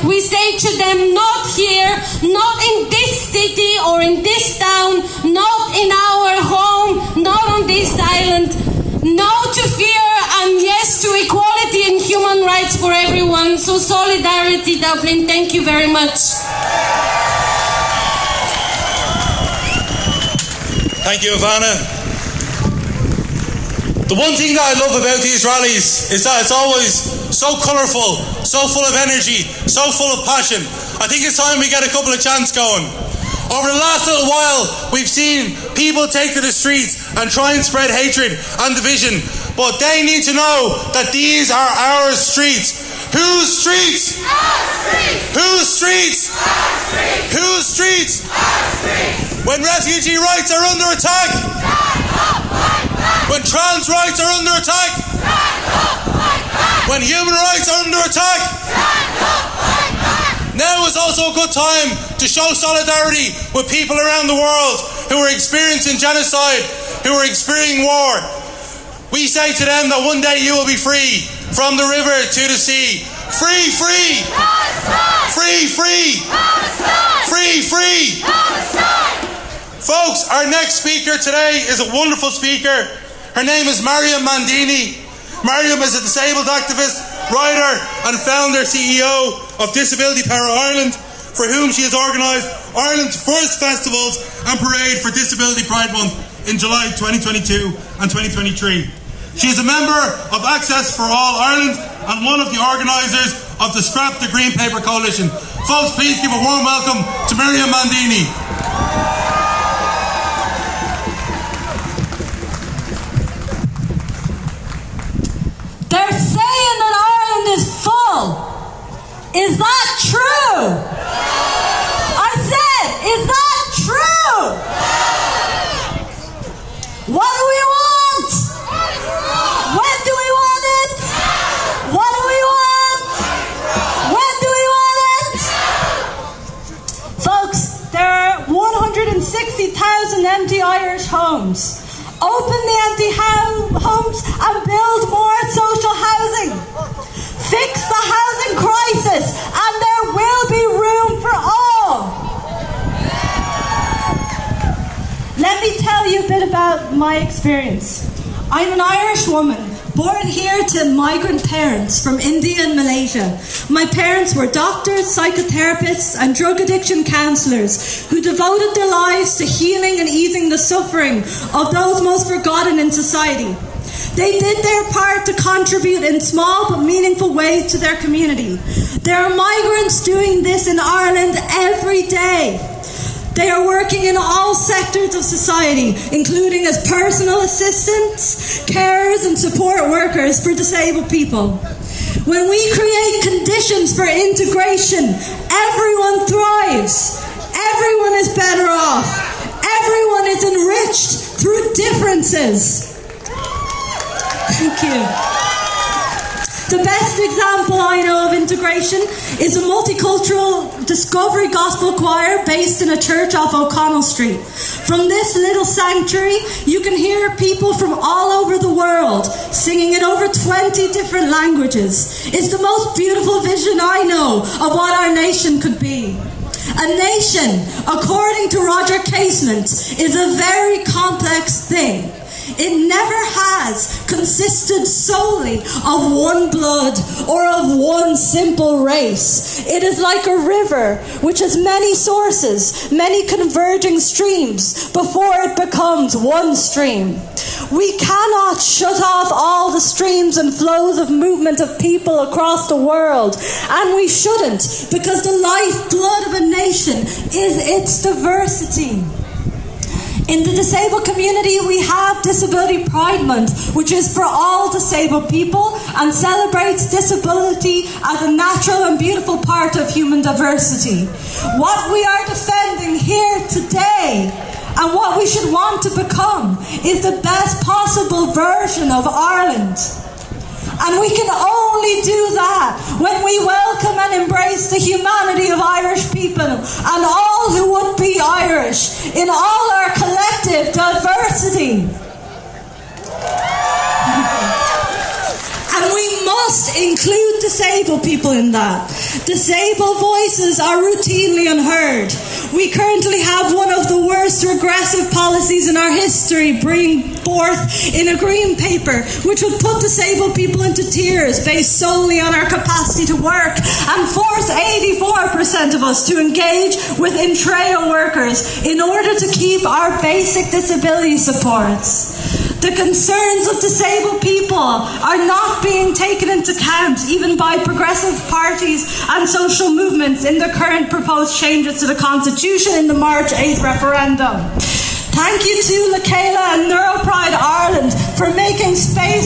we say to them, not here, not in this city or in this town, not in our home, not on this island. No to fear and yes to equality and human rights for everyone. So solidarity, Dublin. Thank you very much. Thank you, Ivana. The one thing that I love about these rallies is that it's always so colourful, so full of energy, so full of passion. I think it's time we get a couple of chants going. Over the last little while, we've seen people take to the streets and try and spread hatred and division, but they need to know that these are our streets. Whose streets? Our streets. Whose streets? Our streets. Whose streets? Our streets. When refugee rights are under attack, stand up, fight back. When trans rights are under attack, stand up, fight back. When human rights are under attack, stand up, fight back. Now is also a good time to show solidarity with people around the world who are experiencing genocide, who are experiencing war. We say to them that one day you will be free, from the river to the sea. Free, free! Free, free! Free, free! Folks, our next speaker today is a wonderful speaker. Her name is Mariam Mandini. Mariam is a disabled activist, writer and founder CEO of Disability Power Ireland, for whom she has organised Ireland's first festivals and parade for Disability Pride Month in July 2022 and 2023. She is a member of Access for All Ireland and one of the organisers of the Scrap the Green Paper Coalition. Folks, please give a warm welcome to Mariam Mandini. They're saying that Ireland is full. Is that true? I said, is that true? What do we want? When do we want it? What do we want? When do we want it? Folks, there are 160,000 empty Irish homes. Open the empty homes and build more social housing. Fix the housing crisis and there will be room for all. Let me tell you a bit about my experience. I'm an Irish woman, born here to migrant parents from India and Malaysia. My parents were doctors, psychotherapists and drug addiction counsellors who devoted their lives to healing and easing the suffering of those most forgotten in society. They did their part to contribute in small but meaningful ways to their community. There are migrants doing this in Ireland every day. They are working in all sectors of society, including as personal assistants, carers and support workers for disabled people. When we create conditions for integration, everyone thrives. Everyone is better off. Everyone is enriched through differences. Thank you. The best example I know of integration is a multicultural Discovery Gospel Choir based in a church off O'Connell Street. From this little sanctuary, you can hear people from all over the world singing in over 20 different languages. It's the most beautiful vision I know of what our nation could be. A nation, according to Roger Casement, is a very complex thing. It never has consisted solely of one blood or of one simple race. It is like a river which has many sources, many converging streams before it becomes one stream. We cannot shut off all the streams and flows of movement of people across the world, and we shouldn't, because the lifeblood of a nation is its diversity. In the disabled community, we have Disability Pride Month, which is for all disabled people and celebrates disability as a natural and beautiful part of human diversity. What we are defending here today and what we should want to become is the best possible version of Ireland. And we can only do that when we welcome and embrace the humanity of Irish people and all who would be Irish in all our collective diversity. And we must include disabled people in that. Disabled voices are routinely unheard. We currently have one of the worst regressive policies in our history bring forth in a Green Paper, which would put disabled people into tears based solely on our capacity to work and force 84% of us to engage with Intreo workers in order to keep our basic disability supports. The concerns of disabled people are not being taken into account even by progressive parties and social movements in the current proposed changes to the Constitution in the March 8th referendum. Thank you to LaKayla and NeuroPride Ireland for making space